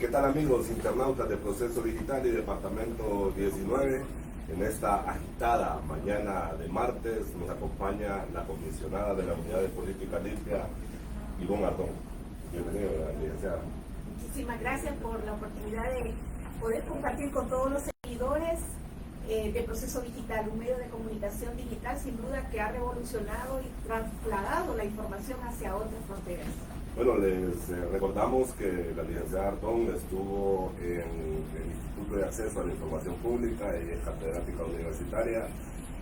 ¿Qué tal, amigos internautas de Proceso Digital y Departamento 19? En esta agitada mañana de martes nos acompaña la comisionada de la Unidad de Política Limpia, Ivonne Ardón. Bienvenido, licenciada. Muchísimas gracias por la oportunidad de poder compartir con todos los seguidores de Proceso Digital, un medio de comunicación digital sin duda que ha revolucionado y trasladado la información hacia otras fronteras. Bueno, les recordamos que la licenciada Ardón estuvo en el Instituto de Acceso a la Información Pública, ella es catedrática universitaria,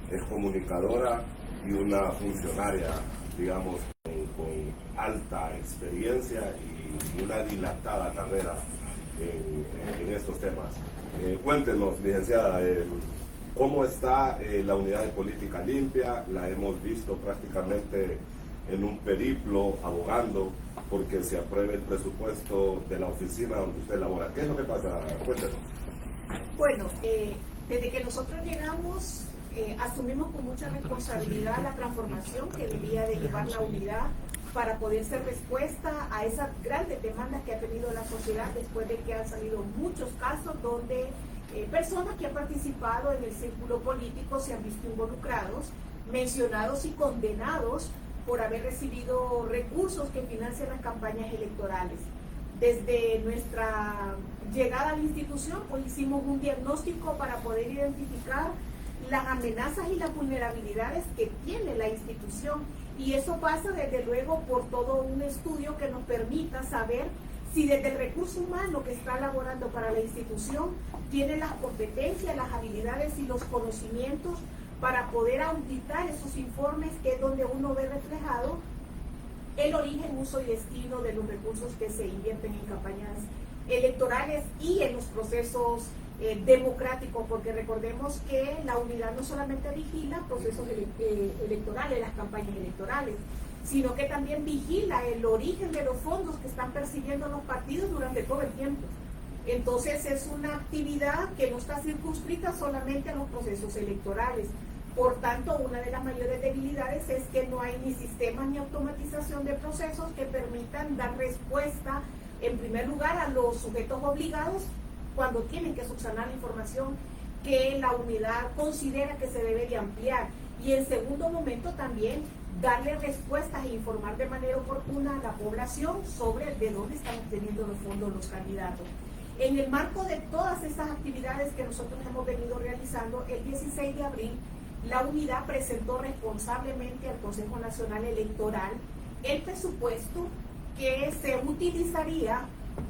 es comunicadora y una funcionaria, digamos, con alta experiencia y una dilatada carrera en estos temas. Cuéntenos, licenciada, ¿cómo está la Unidad de Política Limpia? La hemos visto prácticamente en un periplo abogando porque se apruebe el presupuesto de la oficina donde usted labora. ¿Qué es lo que pasa? Cuéntenos. Bueno, desde que nosotros llegamos, asumimos con mucha responsabilidad la transformación que debía de llevar la unidad para poder ser respuesta a esas grandes demandas que ha tenido la sociedad después de que han salido muchos casos donde personas que han participado en el círculo político se han visto involucrados, mencionados y condenados por haber recibido recursos que financian las campañas electorales. Desde nuestra llegada a la institución, pues hicimos un diagnóstico para poder identificar las amenazas y las vulnerabilidades que tiene la institución, y eso pasa desde luego por todo un estudio que nos permita saber si desde el recurso humano que está elaborando para la institución tiene las competencias, las habilidades y los conocimientos para poder auditar esos informes, que es donde uno ve reflejado el origen, uso y destino de los recursos que se invierten en campañas electorales y en los procesos democráticos, porque recordemos que la unidad no solamente vigila procesos electorales, las campañas electorales, sino que también vigila el origen de los fondos que están percibiendo los partidos durante todo el tiempo. Entonces es una actividad que no está circunscrita solamente a los procesos electorales. Por tanto, una de las mayores debilidades es que no hay ni sistemas ni automatización de procesos que permitan dar respuesta, en primer lugar, a los sujetos obligados cuando tienen que subsanar la información que la unidad considera que se debe de ampliar, y en segundo momento también darle respuestas e informar de manera oportuna a la población sobre de dónde están obteniendo los fondos los candidatos. En el marco de todas esas actividades que nosotros hemos venido realizando, el 16 de abril, la unidad presentó responsablemente al Consejo Nacional Electoral el presupuesto que se utilizaría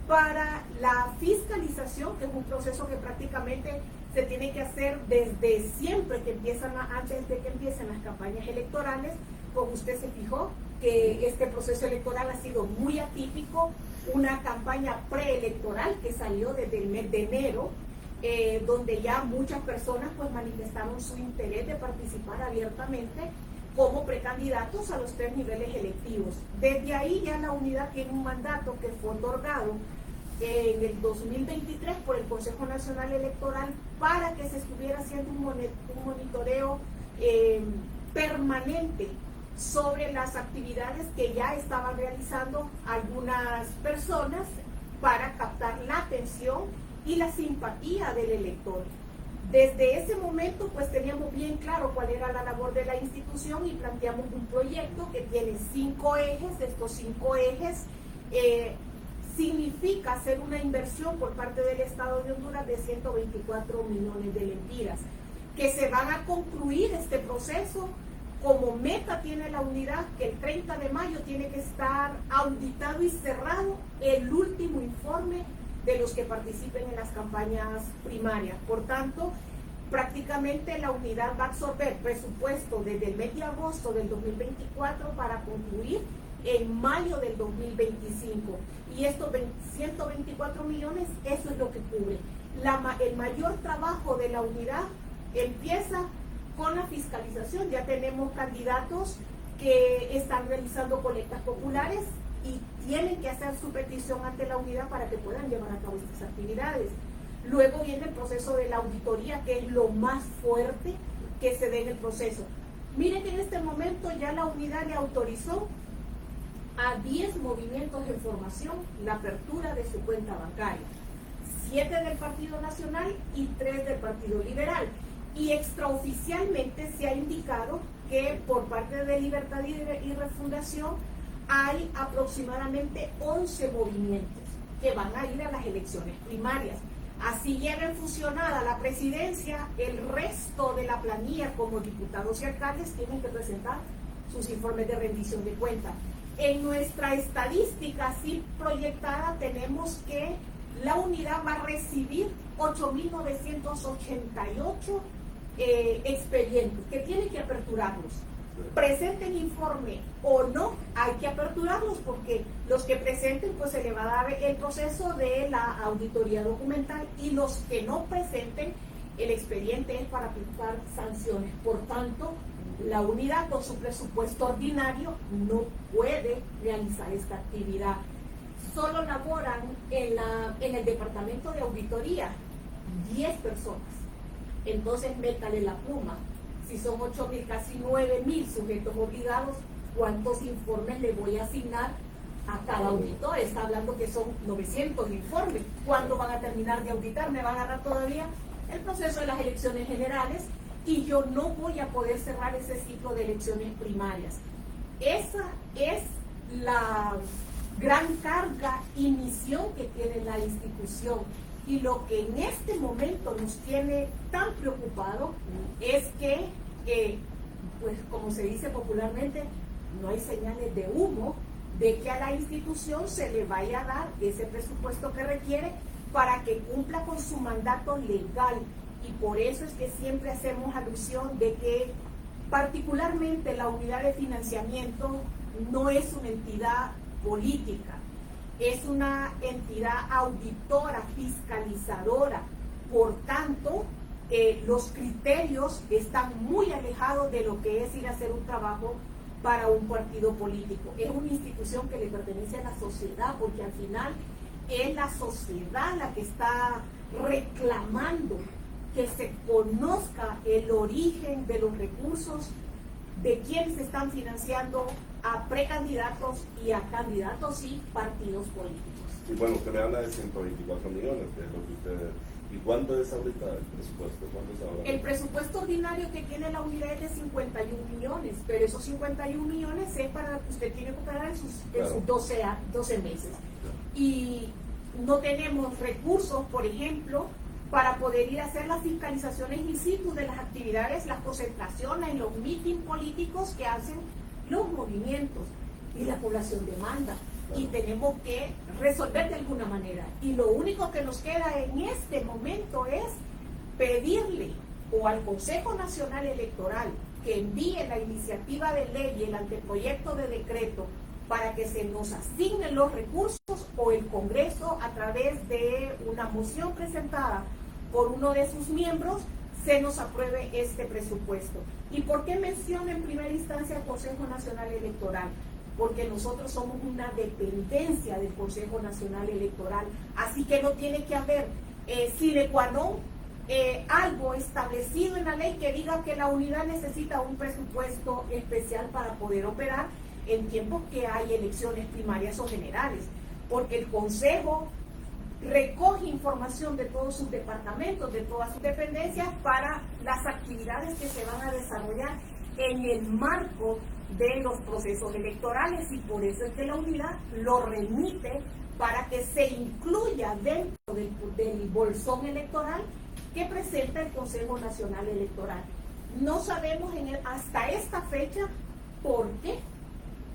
para la fiscalización, que es un proceso que prácticamente se tiene que hacer desde siempre que antes de que empiecen las campañas electorales. Como usted se fijó, que este proceso electoral ha sido muy atípico, una campaña preelectoral que salió desde el mes de enero, donde ya muchas personas pues manifestaron su interés de participar abiertamente como precandidatos a los 3 niveles electivos. Desde ahí ya la unidad tiene un mandato que fue otorgado en el 2023 por el Consejo Nacional Electoral para que se estuviera haciendo un monitoreo permanente sobre las actividades que ya estaban realizando algunas personas para captar la atención y la simpatía del elector. Desde ese momento pues teníamos bien claro cuál era la labor de la institución y planteamos un proyecto que tiene 5 ejes. Estos 5 ejes significa hacer una inversión por parte del Estado de Honduras de 124 millones de lempiras, que se van a concluir este proceso. Como meta tiene la unidad que el 30 de mayo tiene que estar auditado y cerrado el último informe de los que participen en las campañas primarias. Por tanto, prácticamente la unidad va a absorber presupuesto desde el mes de agosto del 2024 para concluir en mayo del 2025. Y estos 124 millones, eso es lo que cubre. El mayor trabajo de la unidad empieza con la fiscalización. Ya tenemos candidatos que están realizando colectas populares y tienen que hacer su petición ante la unidad para que puedan llevar a cabo estas actividades. Luego viene el proceso de la auditoría, que es lo más fuerte que se dé en el proceso. Miren que en este momento ya la unidad le autorizó a 10 movimientos en formación la apertura de su cuenta bancaria, 7 del Partido Nacional y 3 del Partido Liberal. Y extraoficialmente se ha indicado que por parte de Libertad y Refundación hay aproximadamente 11 movimientos que van a ir a las elecciones primarias. Así lleven fusionada la presidencia, el resto de la planilla como diputados y alcaldes tienen que presentar sus informes de rendición de cuentas. En nuestra estadística así proyectada tenemos que la unidad va a recibir 8.988 expedientes que tienen que aperturarlos. Presenten informe o no, hay que aperturarlos porque los que presenten pues se le va a dar el proceso de la auditoría documental y los que no presenten el expediente es para aplicar sanciones. Por tanto, la unidad con su presupuesto ordinario no puede realizar esta actividad. Solo laboran en el departamento de auditoría 10 personas. Entonces métale la pluma. Si son 8.000, casi 9.000 sujetos obligados, ¿cuántos informes le voy a asignar a cada auditor? Está hablando que son 900 informes. ¿Cuándo van a terminar de auditar? Me va a agarrar todavía el proceso de las elecciones generales y yo no voy a poder cerrar ese ciclo de elecciones primarias. Esa es la gran carga y misión que tiene la institución. Y lo que en este momento nos tiene tan preocupado es que, pues como se dice popularmente, no hay señales de humo de que a la institución se le vaya a dar ese presupuesto que requiere para que cumpla con su mandato legal. Y por eso es que siempre hacemos alusión de que particularmente la unidad de financiamiento no es una entidad política. Es una entidad auditora, fiscalizadora. Por tanto, los criterios están muy alejados de lo que es ir a hacer un trabajo para un partido político. Es una institución que le pertenece a la sociedad, porque al final es la sociedad la que está reclamando que se conozca el origen de los recursos de quienes están financiando a precandidatos y a candidatos y partidos políticos. Y bueno, usted me habla de 124 millones, que es lo que ustedes... ¿Y cuánto es ahorita el presupuesto? ¿Cuánto es ahora? El presupuesto ordinario que tiene la unidad es de 51 millones, pero esos 51 millones es para lo que usted tiene que operar en sus 12 meses. Y no tenemos recursos, por ejemplo, para poder ir a hacer las fiscalizaciones in situ de las actividades, las concentraciones, los mítines políticos que hacen los movimientos y la población demanda. Y tenemos que resolver de alguna manera. Y lo único que nos queda en este momento es pedirle o al Consejo Nacional Electoral que envíe la iniciativa de ley y el anteproyecto de decreto para que se nos asignen los recursos, o el Congreso, a través de una moción presentada por uno de sus miembros, se nos apruebe este presupuesto. ¿Y por qué menciono en primera instancia el Consejo Nacional Electoral? Porque nosotros somos una dependencia del Consejo Nacional Electoral, así que no tiene que haber sine qua non, algo establecido en la ley que diga que la unidad necesita un presupuesto especial para poder operar en tiempos que hay elecciones primarias o generales, porque el Consejo recoge información de todos sus departamentos, de todas sus dependencias, para las actividades que se van a desarrollar en el marco de los procesos electorales, y por eso es que la unidad lo remite para que se incluya dentro del bolsón electoral que presenta el Consejo Nacional Electoral. No sabemos hasta esta fecha por qué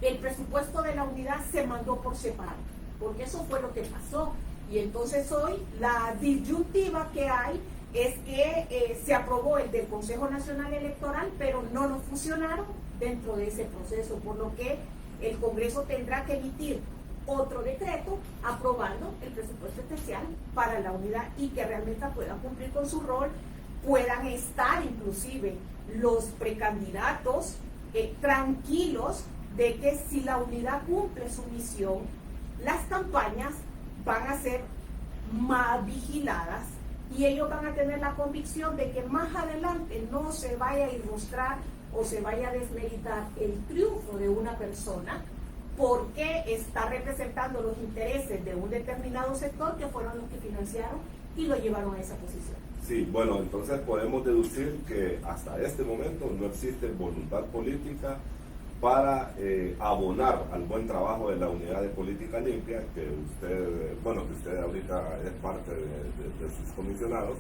el presupuesto de la unidad se mandó por separado, porque eso fue lo que pasó. Y entonces hoy la disyuntiva que hay es que se aprobó el del Consejo Nacional Electoral, pero no nos fusionaron dentro de ese proceso, por lo que el Congreso tendrá que emitir otro decreto aprobando el presupuesto especial para la unidad y que realmente puedan cumplir con su rol, puedan estar inclusive los precandidatos tranquilos de que si la unidad cumple su misión, las campañas van a ser más vigiladas y ellos van a tener la convicción de que más adelante no se vaya a ilustrar o se vaya a desmeritar el triunfo de una persona porque está representando los intereses de un determinado sector que fueron los que financiaron y lo llevaron a esa posición. Sí, bueno, entonces podemos deducir que hasta este momento no existe voluntad política para abonar al buen trabajo de la Unidad de Política Limpia, que usted ahorita es parte de sus comisionados,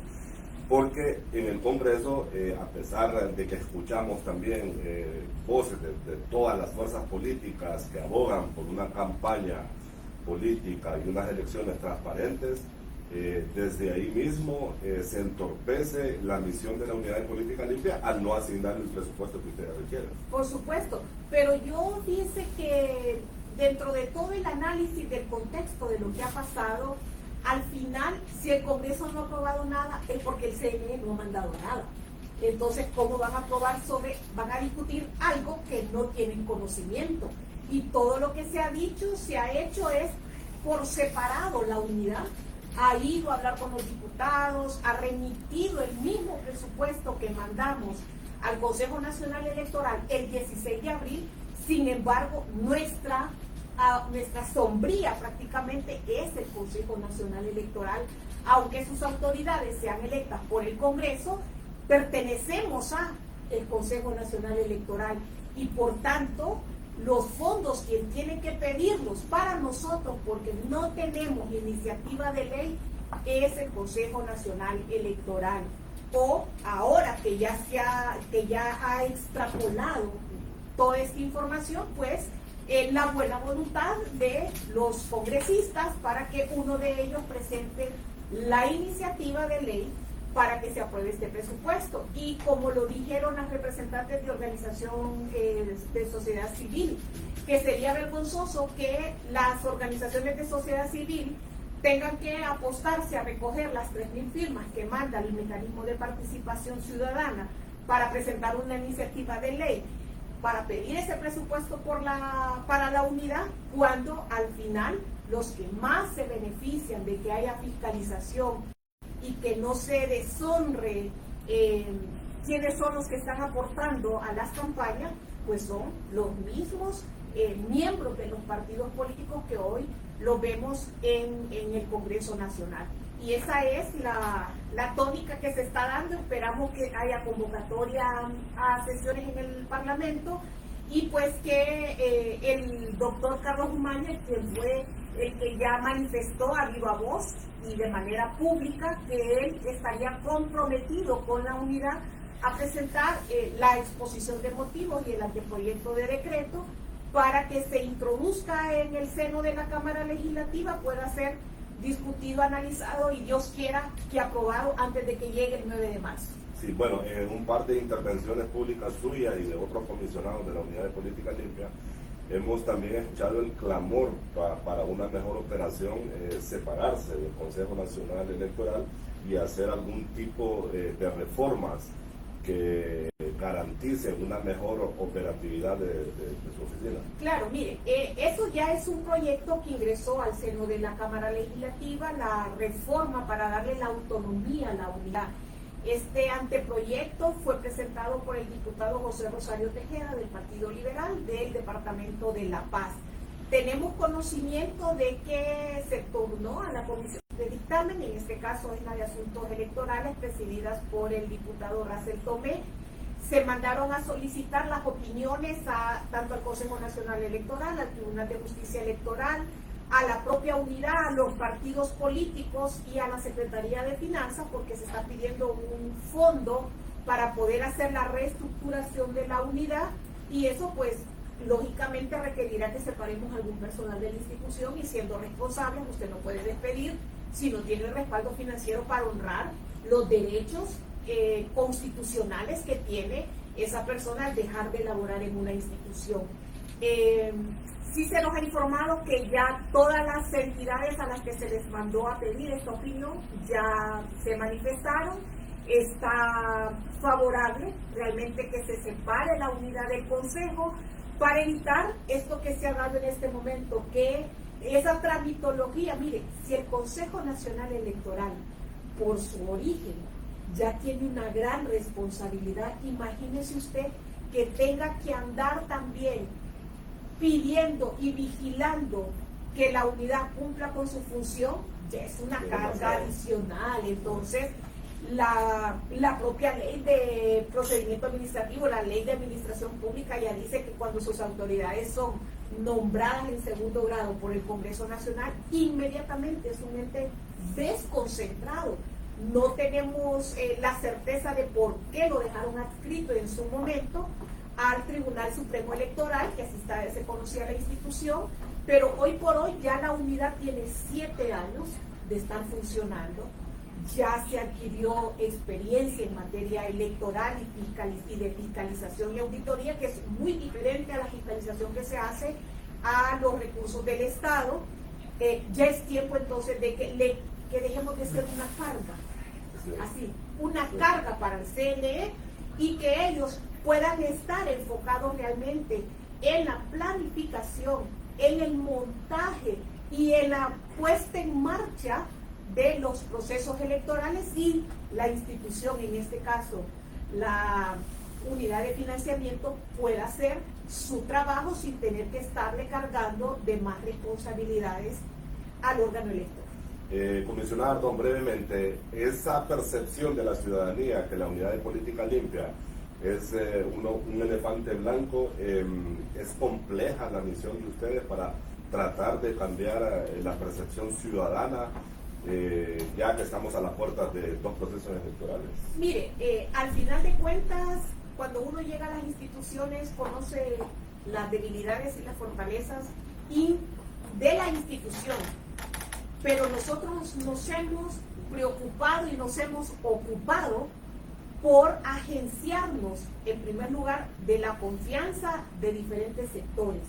porque en el Congreso, a pesar de que escuchamos también voces de todas las fuerzas políticas que abogan por una campaña política y unas elecciones transparentes, desde ahí mismo se entorpece la misión de la Unidad de Política Limpia al no asignar el presupuesto que ustedes requieren. Por supuesto, pero yo dice que dentro de todo el análisis del contexto de lo que ha pasado, al final, si el Congreso no ha aprobado nada, es porque el CNE no ha mandado nada. Entonces, ¿cómo van a aprobar van a discutir algo que no tienen conocimiento? Y todo lo que se ha dicho, se ha hecho es por separado. La unidad ha ido a hablar con los diputados, ha remitido el mismo presupuesto que mandamos al Consejo Nacional Electoral el 16 de abril. Sin embargo, nuestra sombría prácticamente es el Consejo Nacional Electoral, aunque sus autoridades sean electas por el Congreso, pertenecemos al Consejo Nacional Electoral y por tanto los fondos quien tiene que pedirlos para nosotros, porque no tenemos iniciativa de ley, es el Consejo Nacional Electoral. O ahora que ya ha extrapolado toda esta información, pues la buena voluntad de los congresistas para que uno de ellos presente la iniciativa de ley para que se apruebe este presupuesto. Y como lo dijeron las representantes de organización de sociedad civil, que sería vergonzoso que las organizaciones de sociedad civil tengan que apostarse a recoger las 3.000 firmas que manda el mecanismo de participación ciudadana para presentar una iniciativa de ley, para pedir ese presupuesto para la unidad, cuando al final los que más se benefician de que haya fiscalización y que no se deshonre quiénes son los que están aportando a las campañas, pues son los mismos miembros de los partidos políticos que hoy lo vemos en el Congreso Nacional. Y esa es la tónica que se está dando. Esperamos que haya convocatoria a sesiones en el Parlamento y pues que el doctor Carlos Umaña, quien fue el que ya manifestó a viva voz y de manera pública que él estaría comprometido con la unidad a presentar la exposición de motivos y el anteproyecto de decreto para que se introduzca en el seno de la Cámara Legislativa, pueda ser discutido, analizado y Dios quiera que aprobado antes de que llegue el 9 de marzo. Sí, bueno, en un par de intervenciones públicas suyas y de otros comisionados de la Unidad de Política Limpia, hemos también escuchado el clamor para una mejor operación, separarse del Consejo Nacional Electoral y hacer algún tipo de reformas que garanticen una mejor operatividad de su oficina. Claro, mire, eso ya es un proyecto que ingresó al seno de la Cámara Legislativa, la reforma para darle la autonomía a la unidad. Este anteproyecto fue presentado por el diputado José Rosario Tejeda del Partido Liberal del Departamento de La Paz. Tenemos conocimiento de que se turnó a la Comisión de Dictamen, en este caso es la de Asuntos Electorales, presididas por el diputado Racel Tomé. Se mandaron a solicitar las opiniones tanto al Consejo Nacional Electoral, al Tribunal de Justicia Electoral, a la propia unidad, a los partidos políticos y a la Secretaría de Finanzas, porque se está pidiendo un fondo para poder hacer la reestructuración de la unidad, y eso pues lógicamente requerirá que separemos algún personal de la institución, y siendo responsables usted no puede despedir si no tiene el respaldo financiero para honrar los derechos constitucionales que tiene esa persona al dejar de laborar en una institución. Sí se nos ha informado que ya todas las entidades a las que se les mandó a pedir esta opinión ya se manifestaron. Está favorable realmente que se separe la unidad del Consejo para evitar esto que se ha dado en este momento, que esa tramitología, mire, si el Consejo Nacional Electoral por su origen ya tiene una gran responsabilidad, imagínese usted que tenga que andar también pidiendo y vigilando que la unidad cumpla con su función, ya es una carga adicional. Entonces, la propia ley de procedimiento administrativo, la ley de administración pública ya dice que cuando sus autoridades son nombradas en segundo grado por el Congreso Nacional, inmediatamente es un ente desconcentrado. No tenemos la certeza de por qué lo dejaron adscrito en su momento al Tribunal Supremo Electoral, que así se conocía la institución, pero hoy por hoy ya la unidad tiene 7 años de estar funcionando. Ya se adquirió experiencia en materia electoral y de fiscalización y auditoría, que es muy diferente a la fiscalización que se hace a los recursos del Estado. Ya es tiempo entonces de que dejemos de ser una carga, así, una carga para el CNE, y que ellos puedan estar enfocados realmente en la planificación, en el montaje y en la puesta en marcha de los procesos electorales, y la institución, en este caso la unidad de financiamiento, pueda hacer su trabajo sin tener que estarle cargando de más responsabilidades al órgano electoral. Comisionado Ardón, brevemente, esa percepción de la ciudadanía que la unidad de política limpia es un elefante blanco, es compleja la misión de ustedes para tratar de cambiar la percepción ciudadana, ya que estamos a las puertas de 2 procesos electorales. Mire, al final de cuentas, cuando uno llega a las instituciones, conoce las debilidades y las fortalezas de la institución, pero nosotros nos hemos preocupado y nos hemos ocupado por agenciarnos, en primer lugar, de la confianza de diferentes sectores.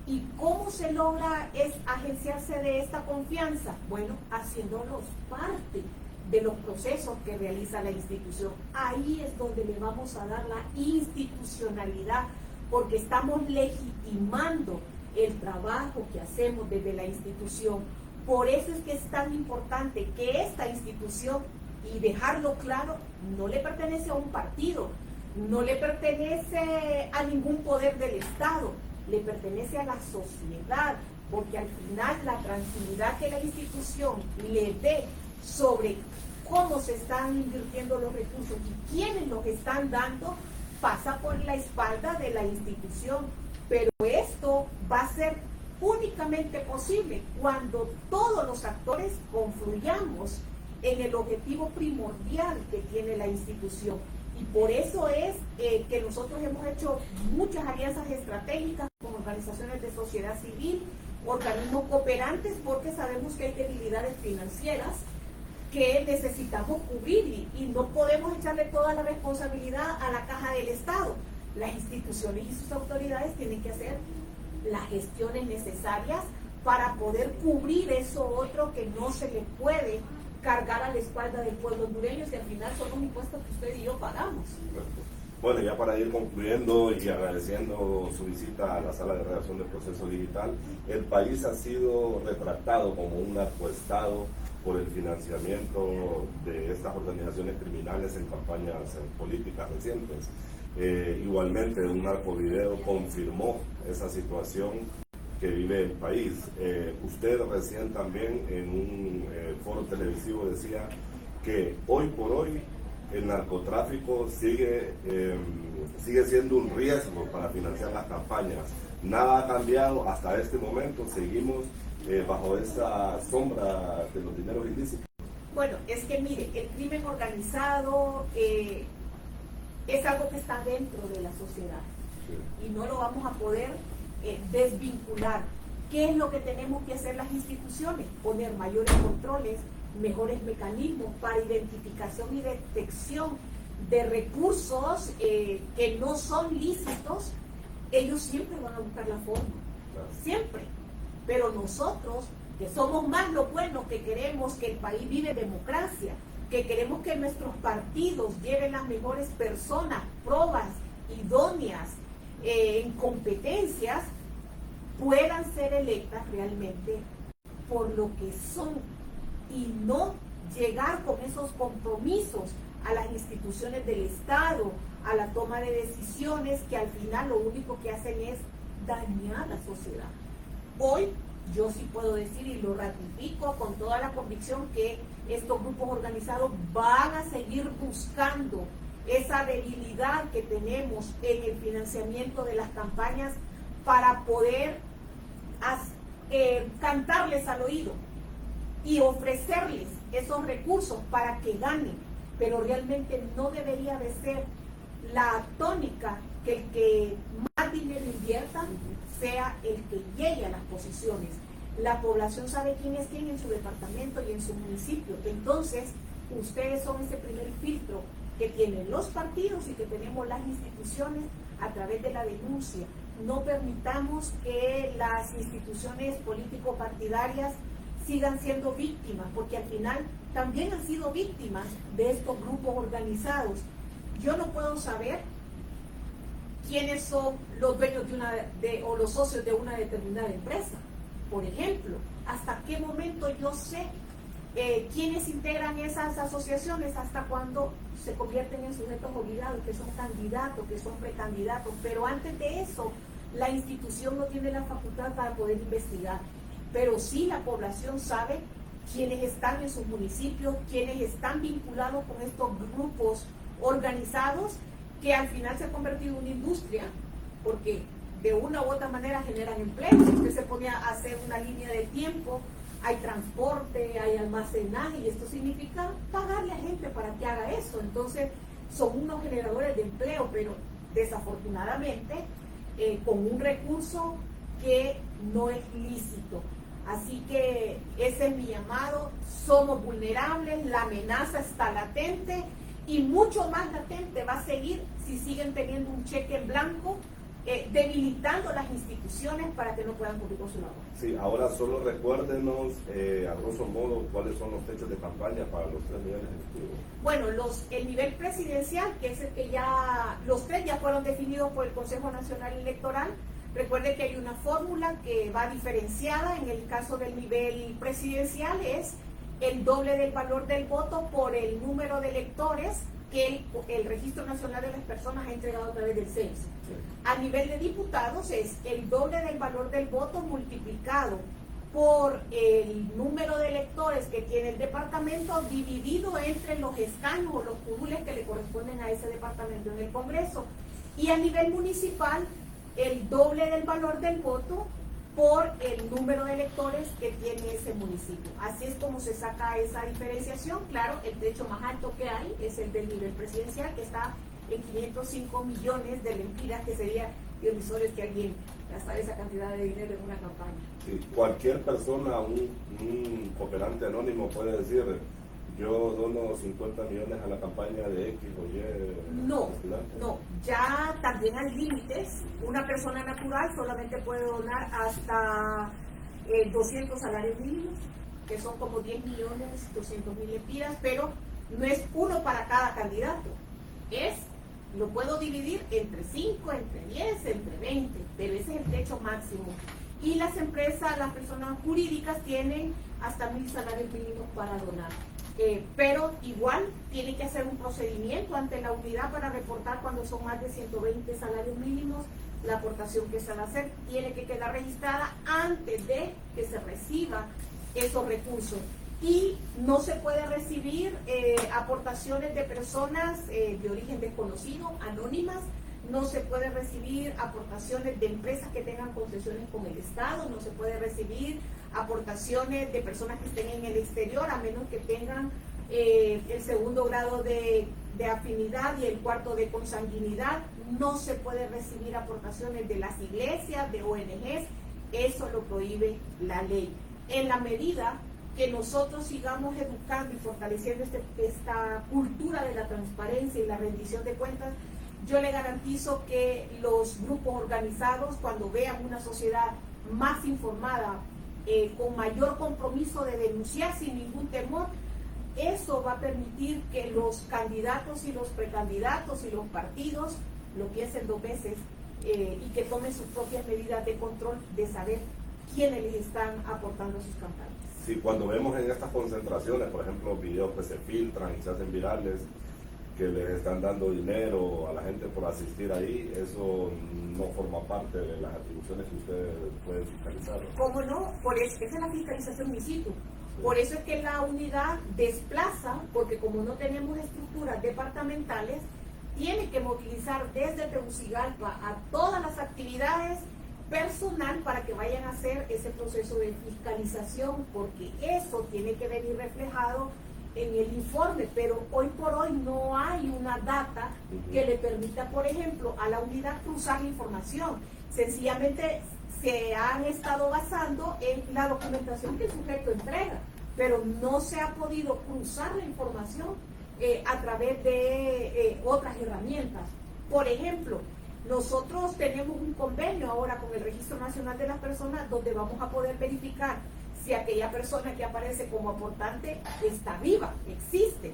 ¿Y cómo se logra agenciarse de esta confianza? Bueno, haciéndolos parte de los procesos que realiza la institución. Ahí es donde le vamos a dar la institucionalidad, porque estamos legitimando el trabajo que hacemos desde la institución. Por eso es que es tan importante que esta institución, y dejarlo claro, no le pertenece a un partido, no le pertenece a ningún poder del Estado, le pertenece a la sociedad, porque al final la tranquilidad que la institución le dé sobre cómo se están invirtiendo los recursos y quiénes los están dando, pasa por la espalda de la institución. Pero esto va a ser únicamente posible cuando todos los actores confluyamos en el objetivo primordial que tiene la institución. Y por eso es que nosotros hemos hecho muchas alianzas estratégicas con organizaciones de sociedad civil, organismos cooperantes, porque sabemos que hay debilidades financieras que necesitamos cubrir y no podemos echarle toda la responsabilidad a la caja del Estado. Las instituciones y sus autoridades tienen que hacer las gestiones necesarias para poder cubrir eso otro que no se le puede cargar a la espalda del pueblo hondureño, y al final son los impuestos que usted y yo pagamos. Bueno, ya para ir concluyendo y agradeciendo su visita a la sala de redacción del proceso digital, el país ha sido retratado como un narcoestado por el financiamiento de estas organizaciones criminales en campañas políticas recientes. Igualmente, un narcovideo confirmó esa situación que vive el país. Usted recién también en un foro televisivo decía que hoy por hoy el narcotráfico sigue siendo un riesgo para financiar las campañas. Nada ha cambiado hasta este momento, seguimos bajo esa sombra de los dineros ilícitos. Bueno, es que mire, el crimen organizado es algo que está dentro de la sociedad, sí, y no lo vamos a poder desvincular. ¿Qué es lo que tenemos que hacer las instituciones? Poner mayores controles, mejores mecanismos para identificación y detección de recursos que no son lícitos. Ellos siempre van a buscar la forma, siempre. Pero nosotros, que somos más lo bueno, que queremos que el país vive democracia, que queremos que nuestros partidos lleven las mejores personas, probas, idóneas, en competencias, puedan ser electas realmente por lo que son, y no llegar con esos compromisos a las instituciones del Estado, a la toma de decisiones, que al final lo único que hacen es dañar la sociedad. Hoy yo sí puedo decir y lo ratifico con toda la convicción que estos grupos organizados van a seguir buscando esa debilidad que tenemos en el financiamiento de las campañas para poder cantarles al oído y ofrecerles esos recursos para que ganen, pero realmente no debería de ser la tónica que el que más dinero invierta sea el que llegue a las posiciones. La población sabe quién es quién en su departamento y en su municipio. Entonces, ustedes son ese primer filtro que tienen los partidos y que tenemos las instituciones a través de la denuncia. No permitamos que las instituciones político-partidarias sigan siendo víctimas, porque al final también han sido víctimas de estos grupos organizados. Yo no puedo saber quiénes son los dueños o los socios de una determinada empresa. Por ejemplo, hasta qué momento yo sé quiénes integran esas asociaciones, hasta cuando se convierten en sujetos obligados, que son candidatos, que son precandidatos, pero antes de eso la institución no tiene la facultad para poder investigar, pero sí la población sabe quiénes están en sus municipios, quiénes están vinculados con estos grupos organizados que al final se ha convertido en una industria, porque de una u otra manera generan empleo. Si usted se pone a hacer una línea de tiempo, hay transporte, hay almacenaje, y esto significa pagarle a gente para que haga eso. Entonces son unos generadores de empleo, pero desafortunadamente con un recurso que no es lícito. Así que ese es mi llamado. Somos vulnerables, la amenaza está latente y mucho más latente va a seguir si siguen teniendo un cheque en blanco, debilitando las instituciones para que no puedan cumplir con su labor. Sí, ahora solo recuérdenos a grosso modo cuáles son los techos de campaña para los 3 niveles ejecutivos. Bueno, el nivel presidencial, que es el que ya, los 3 ya fueron definidos por el Consejo Nacional Electoral. Recuerde que hay una fórmula que va diferenciada. En el caso del nivel presidencial es el doble del valor del voto por el número de electores que el Registro Nacional de las Personas ha entregado a través del censo. A nivel de diputados es el doble del valor del voto multiplicado por el número de electores que tiene el departamento dividido entre los escaños o los curules que le corresponden a ese departamento en el Congreso. Y a nivel municipal, el doble del valor del voto por el número de electores que tiene ese municipio. Así es como se saca esa diferenciación. Claro, el techo más alto que hay es el del nivel presidencial, que está en 505 millones de lempiras, que sería irrisores que alguien gastara esa cantidad de dinero en una campaña. Sí, cualquier persona, un cooperante anónimo puede decir: yo dono 50 millones a la campaña de X o Y. No, ya también hay límites. Una persona natural solamente puede donar hasta 200 salarios mínimos, que son como 10 millones 200 mil lempiras, pero no es uno para cada candidato. Lo puedo dividir entre 5, entre 10, entre 20, pero ese es el techo máximo. Y las empresas, las personas jurídicas tienen hasta 1000 salarios mínimos para donar. Pero igual tiene que hacer un procedimiento ante la unidad para reportar cuando son más de 120 salarios mínimos. La aportación que se va a hacer tiene que quedar registrada antes de que se reciba esos recursos. Y no se puede recibir aportaciones de personas de origen desconocido, anónimas. No se puede recibir aportaciones de empresas que tengan concesiones con el Estado. No se puede recibir aportaciones de personas que estén en el exterior, a menos que tengan el segundo grado de afinidad y el cuarto de consanguinidad. No se puede recibir aportaciones de las iglesias, de ONGs. Eso lo prohíbe la ley. En la medida que nosotros sigamos educando y fortaleciendo esta cultura de la transparencia y la rendición de cuentas, yo le garantizo que los grupos organizados, cuando vean una sociedad más informada, con mayor compromiso de denunciar sin ningún temor, eso va a permitir que los candidatos y los precandidatos y los partidos lo piensen 2 veces y que tomen sus propias medidas de control de saber quiénes les están aportando sus campañas. Sí, cuando vemos en estas concentraciones, por ejemplo, videos que se filtran y se hacen virales, que les están dando dinero a la gente por asistir ahí, eso no forma parte de las atribuciones que ustedes pueden fiscalizar. ¿Cómo no? Por eso, esa es la fiscalización in situ. Por eso es que la unidad desplaza, porque como no tenemos estructuras departamentales, tiene que movilizar desde Tegucigalpa a todas las actividades personal para que vayan a hacer ese proceso de fiscalización, porque eso tiene que venir reflejado en el informe, pero hoy por hoy no hay una data que le permita, por ejemplo, a la unidad cruzar la información. Sencillamente se han estado basando en la documentación que el sujeto entrega, pero no se ha podido cruzar la información a través de otras herramientas. Por ejemplo, nosotros tenemos un convenio ahora con el Registro Nacional de las Personas donde vamos a poder verificar si aquella persona que aparece como aportante está viva, existe,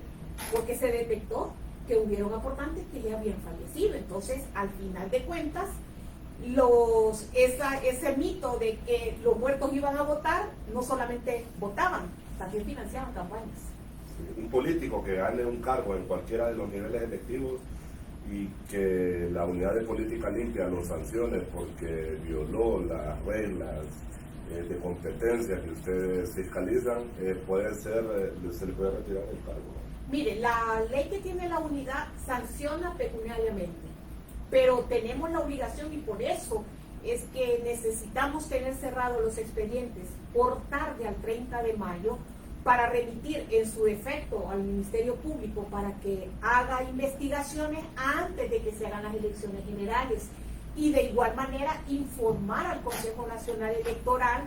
porque se detectó que hubieron aportantes que ya habían fallecido. Entonces, al final de cuentas, ese mito de que los muertos iban a votar, no solamente votaban, también financiaban campañas. Sí, un político que gane un cargo en cualquiera de los niveles electivos y que la unidad de política limpia lo sancione porque violó las reglas de competencia que ustedes fiscalizan, puede ser, se le puede retirar el cargo. Mire, la ley que tiene la unidad sanciona pecuniariamente, pero tenemos la obligación y por eso es que necesitamos tener cerrados los expedientes por tarde al 30 de mayo para remitir en su defecto al Ministerio Público para que haga investigaciones antes de que se hagan las elecciones generales y de igual manera informar al Consejo Nacional Electoral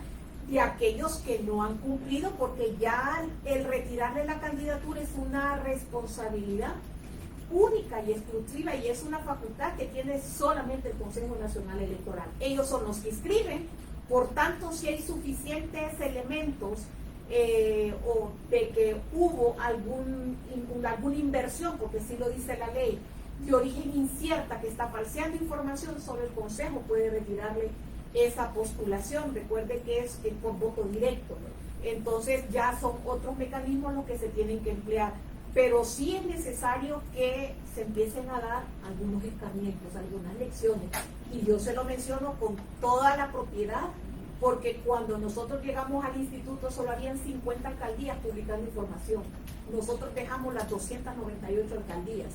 de aquellos que no han cumplido, porque ya el retirarle la candidatura es una responsabilidad única y exclusiva y es una facultad que tiene solamente el Consejo Nacional Electoral. Ellos son los que inscriben, por tanto, si hay suficientes elementos o de que hubo alguna inversión, porque sí lo dice la ley, de origen incierta que está falseando información, solo el Consejo puede retirarle esa postulación. Recuerde que es por voto directo. Entonces ya son otros mecanismos los que se tienen que emplear. Pero sí es necesario que se empiecen a dar algunos escarmientos, algunas lecciones. Y yo se lo menciono con toda la propiedad, porque cuando nosotros llegamos al instituto solo habían 50 alcaldías publicando información. Nosotros dejamos las 298 alcaldías.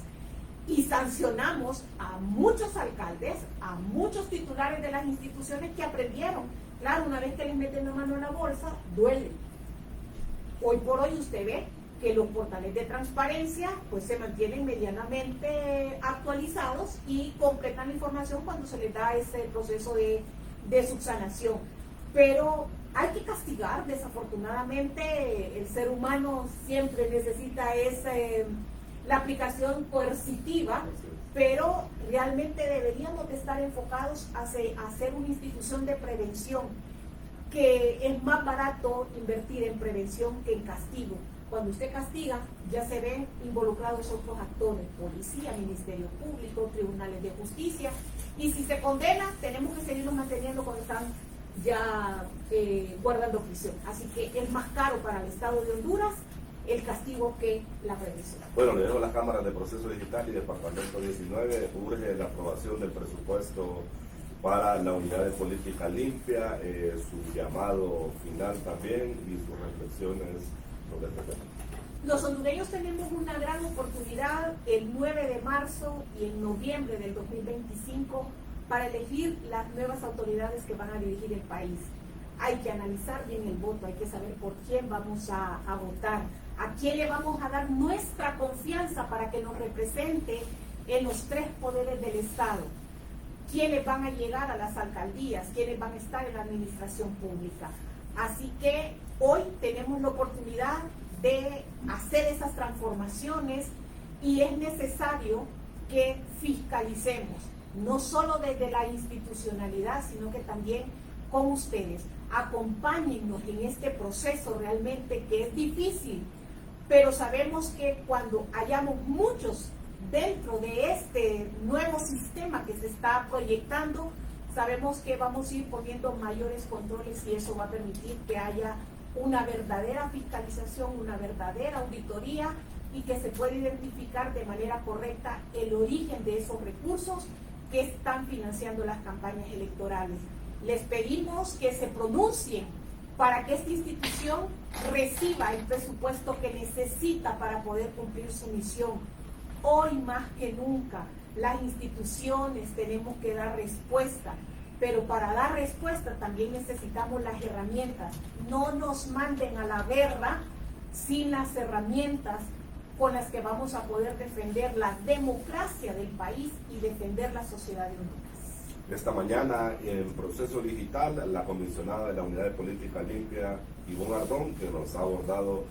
Y sancionamos a muchos alcaldes, a muchos titulares de las instituciones que aprendieron. Claro, una vez que les meten la mano en la bolsa, duele. Hoy por hoy usted ve que los portales de transparencia pues se mantienen medianamente actualizados y completan la información cuando se les da ese proceso de subsanación. Pero hay que castigar, desafortunadamente el ser humano siempre necesita la aplicación coercitiva, pero realmente deberíamos de estar enfocados a ser una institución de prevención, que es más barato invertir en prevención que en castigo. Cuando usted castiga, ya se ven involucrados otros actores, policía, Ministerio Público, tribunales de justicia, y si se condena, tenemos que seguirlos manteniendo cuando están ya guardando prisión. Así que es más caro para el Estado de Honduras el castigo que la prevención. Bueno, le dejo las cámaras de Proceso Digital y Departamento 19, urge la aprobación del presupuesto para la unidad de política limpia, su llamado final también y sus reflexiones sobre este tema. Los hondureños tenemos una gran oportunidad el 9 de marzo y en noviembre del 2025 para elegir las nuevas autoridades que van a dirigir el país. Hay que analizar bien el voto, hay que saber por quién vamos a votar, a quién le vamos a dar nuestra confianza para que nos represente en los 3 poderes del Estado, quiénes van a llegar a las alcaldías, quiénes van a estar en la administración pública. Así que hoy tenemos la oportunidad de hacer esas transformaciones y es necesario que fiscalicemos, no solo desde la institucionalidad, sino que también con ustedes. Acompáñennos en este proceso realmente que es difícil, pero sabemos que cuando hayamos muchos dentro de este nuevo sistema que se está proyectando, sabemos que vamos a ir poniendo mayores controles y eso va a permitir que haya una verdadera fiscalización, una verdadera auditoría y que se pueda identificar de manera correcta el origen de esos recursos que están financiando las campañas electorales. Les pedimos que se pronuncien para que esta institución reciba el presupuesto que necesita para poder cumplir su misión. Hoy más que nunca, las instituciones tenemos que dar respuesta, pero para dar respuesta también necesitamos las herramientas. No nos manden a la guerra sin las herramientas con las que vamos a poder defender la democracia del país y defender la sociedad de Honduras. Esta mañana, en Proceso Digital, la comisionada de la Unidad de Política Limpia, Ivonne Ardón, que nos ha abordado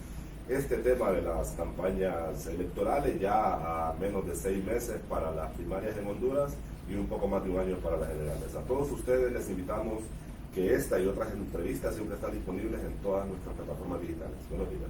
este tema de las campañas electorales ya a menos de 6 meses para las primarias en Honduras y un poco más de un año para las generales. A todos ustedes les invitamos que esta y otras entrevistas siempre están disponibles en todas nuestras plataformas digitales. Buenos días.